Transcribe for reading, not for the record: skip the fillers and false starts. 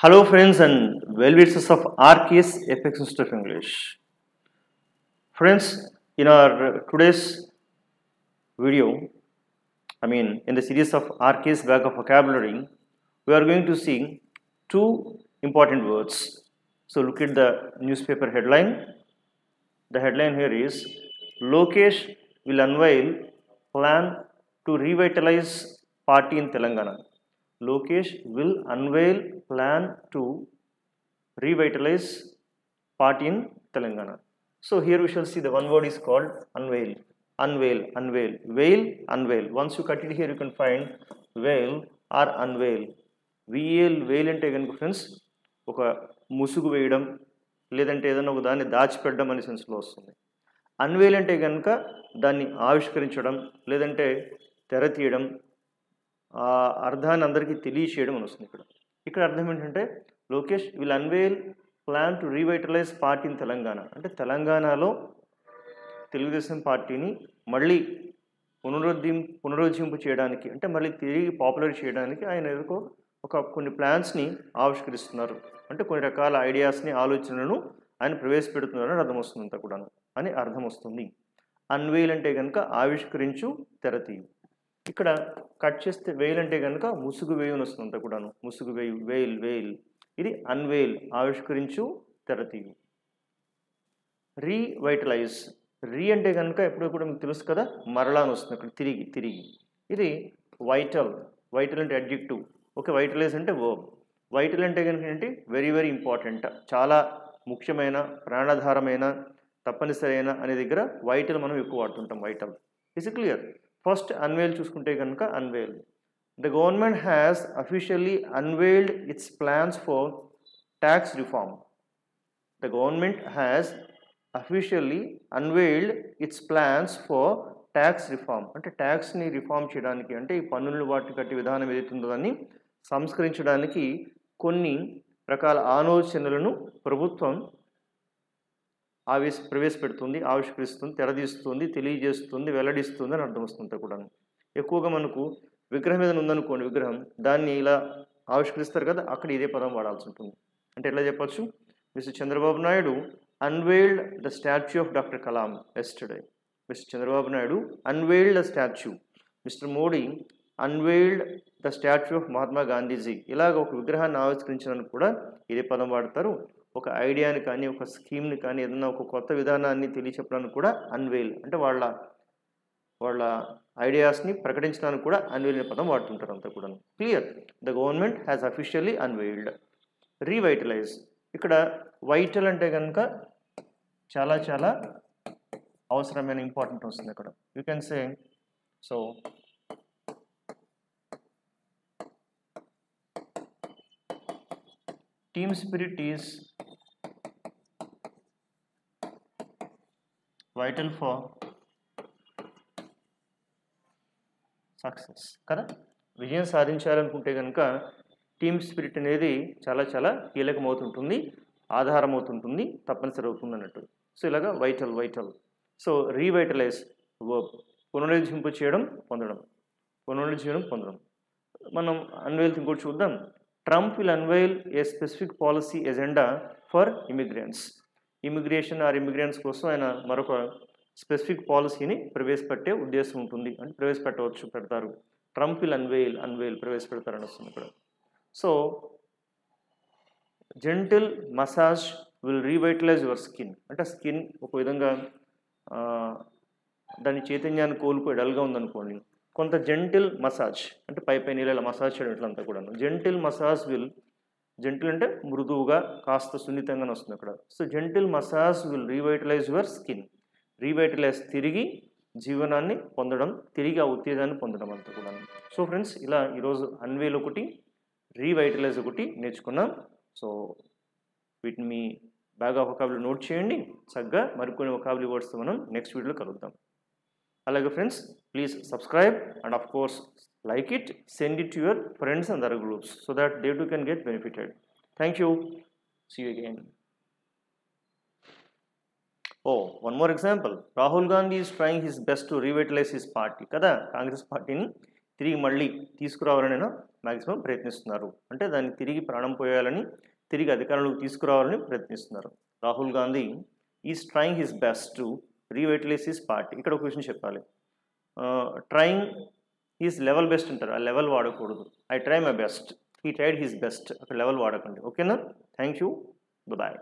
Hello friends and well-wishers of RKS FX Institute of English. Friends, in our today's video, in the series of RKS Bag of Vocabulary, we are going to see two important words. So look at the newspaper headline. The headline here is Lokesh will unveil plan to revitalize party in Telangana. Lokesh will unveil plan to revitalize party in Telangana. So here we shall see the one word is called unveil. Unveil, unveil, veil, unveil. Once you cut it here, you can find veil or unveil. veil అంటే కనుక friends ఒక ముసుగు వేయడం లేదంటే ఏదైనా ఒక దాన్ని దాచిపెట్టడం అనే సెన్స్లో వస్తుంది. అన్వేల్ అంటే కనుక దాన్ని ఆవిష్కరించడం లేదంటే తెర తీయడం, ఆ అర్థాన్ని అందరికీ తెలియచేయడం అని వస్తుంది. ఇక్కడ అర్థం ఏంటంటే Lokesh will unveil plan to revitalize party in Telangana. అంటే తెలంగాణలో తెలుగుదేశం పార్టీని మళ్ళీ పునరుజ్జింపు చేయడానికి, అంటే మళ్ళీ తిరిగి పాపులర్ చేయడానికి ఆయన కొన్ని ప్లాన్స్ని ఆవిష్కరిస్తున్నారు. అంటే కొన్ని రకాల ఐడియాస్ని, ఆలోచనలను ఆయన ప్రవేశపెడుతున్నారు అని అర్థం వస్తుంది. అంతా కూడాను అని అర్థం వస్తుంది. అన్వేల్ అంటే కనుక ఆవిష్కరించు, తెరతీయు. ఇక్కడ కట్ చేస్తే వెయిల్ అంటే కనుక ముసుగు వేయుని వస్తుంది. అంతా కూడాను ముసుగు వేయు, వెయిల్, వెయిల్. ఇది అన్వేల్, ఆవిష్కరించు, తెరతీయు. రీవైటలైజ్, రీ అంటే కనుక ఎప్పుడు కూడా మీకు తెలుసు కదా, మరలా అని వస్తుంది. ఇక్కడ తిరిగి, తిరిగి. ఇది వైటల్, వైటల్ అంటే అడ్జెక్టివ్. ఓకే, వైటలైజ్ అంటే వర్బ్. వైటల్ అంటే కనుక ఏంటి, వెరీ వెరీ ఇంపార్టెంట్, చాలా ముఖ్యమైన, ప్రాణాధారమైన, తప్పనిసరైన అనే దగ్గర వైటల్ మనం ఎక్కువ వాడుతుంటాం. Vital. Is clear? First unveil చూసుకుంటే కనుక unveil. The government has officially unveiled its plans for tax reform. The government has officially unveiled its plans for tax reform. అంటే ట్యాక్స్ని రిఫార్మ్ చేయడానికి, అంటే ఈ పన్నులు వాటిని కట్టే విధానం ఏదైతుందో దాన్ని సంస్కరించడానికి కొన్ని రకాల ఆలోచనలను ప్రభుత్వం ప్రవేశపెడుతుంది, ఆవిష్కరిస్తుంది, తెరదీస్తుంది, తెలియజేస్తుంది, వెల్లడిస్తుంది అని అర్థం వస్తుంది. కూడా ఎక్కువగా మనకు విగ్రహం మీద ఉందనుకోండి, విగ్రహం దాన్ని ఇలా ఆవిష్కరిస్తారు కదా, అక్కడ ఇదే పదం వాడాల్సి ఉంటుంది. అంటే ఎట్లా చెప్పచ్చు, mister Chandrababu Naidu unveiled the statue of doctor Kalam yesterday. Mister Chandrababu Naidu unveiled the statue. Mister Modi unveiled the statue of Mahatma Gandhiji. ఇలాగ ఒక విగ్రహాన్ని ఆవిష్కరించడానికి కూడా ఇదే పదం వాడతారు. ఒక ఐడియాని కానీ, ఒక స్కీమ్ని కానీ, ఏదైనా ఒక కొత్త విధానాన్ని తెలియచెప్పడానికి కూడా అన్వేల్, అంటే వాళ్ళ ఐడియాస్ని ప్రకటించడానికి కూడా అన్వేల్ అనే పదం వాడుతుంటారు. అంతా కూడా clear. The government has officially unveiled. Revitalise, ఇక్కడ వైటల్ అంటే కనుక చాలా చాలా అవసరమైన, ఇంపార్టెంట్ వస్తుంది ఇక్కడ. You can say, so team spirit is vital for success కదా. విజయం సాధించాలనుకుంటే కనుక టీమ్ స్పిరిట్ అనేది చాలా చాలా కీలకమవుతుంటుంది, ఆధారం అవుతుంటుంది, తప్పనిసరి అవుతుంది అన్నట్టు. సో ఇలాగా vital, vital. So revitalise verb, పునరుజ్జింపు చేయడం, పొందడం, పునరుజ్జీవనం పొందడం. మనం అన్వేల్ ఇంకోటి చూద్దాం. Trump will unveil a specific policy agenda for immigrants. Immigration or immigrants కోసం ఆయన మరొక స్పెసిఫిక్ పాలసీని ప్రవేశపెట్టే ఉద్దేశం ఉంటుంది, అంటే ప్రవేశపెట్టవచ్చు, పెడతారు. ట్రంప్ విల్ అన్వైల్, అన్వైల్ ప్రవేశపెడతారని వస్తుంది ఇక్కడ. So gentle massage will revitalise your skin. అంటే స్కిన్ ఒక విధంగా దాని చైతన్యాన్ని కోల్పోయి డల్గా ఉందనుకోండి, కొంత జెంటిల్ మసాజ్, అంటే పై నీళ్ళ మసాజ్ చేయడం ఇట్లంతా కూడా. జెంటిల్ మసాజ్ విల్, జెంటిల్ అంటే మృదువుగా, కాస్త సున్నితంగానే వస్తుంది అక్కడ. So gentle massage will revitalise your skin. Revitalise, తిరిగి జీవనాన్ని పొందడం, తిరిగి ఆ ఉత్తేజాన్ని పొందడం అంతా కూడా. సో ఫ్రెండ్స్, ఇలా ఈరోజు అన్వేల్ ఒకటి, రీవైటలైజ్ ఒకటి నేర్చుకున్నాం. సో వీటిని మీ బ్యాగ్ ఆఫ్ వొకాబులరీ నోట్ చేయండి. చక్కగా మరికొన్ని వొకాబులరీ వర్డ్స్తో మనం నెక్స్ట్ వీడియోలో కలుద్దాం. అలాగే friends, please subscribe and of course like it, send it to your friends and other groups so that they too can get benefited. Thank you. See you again. Oh, one more example. Rahul Gandhi is trying his best to revitalize his party. Kada Congress party ni తిరిగి మళ్ళీ తీసుకురావాలని maximum ప్రయత్నిస్తున్నారు. అంటే దాన్ని తిరిగి ప్రాణం పోయాలని, తిరిగి అధికారంలోకి తీసుకురావాలని ప్రయత్నిస్తున్నారు. Rahul Gandhi is trying his best to revitalise his party. ఇక్కడ ఒక విషయం చెప్పాలి. ట్రయింగ్ ఈజ్ లెవెల్ బెస్ట్ అంటారు, ఆ లెవెల్ వాడకూడదు. I try my best, he tried his best, అక్కడ లెవెల్ వాడకండి. ఓకేనా? Thank you, bye.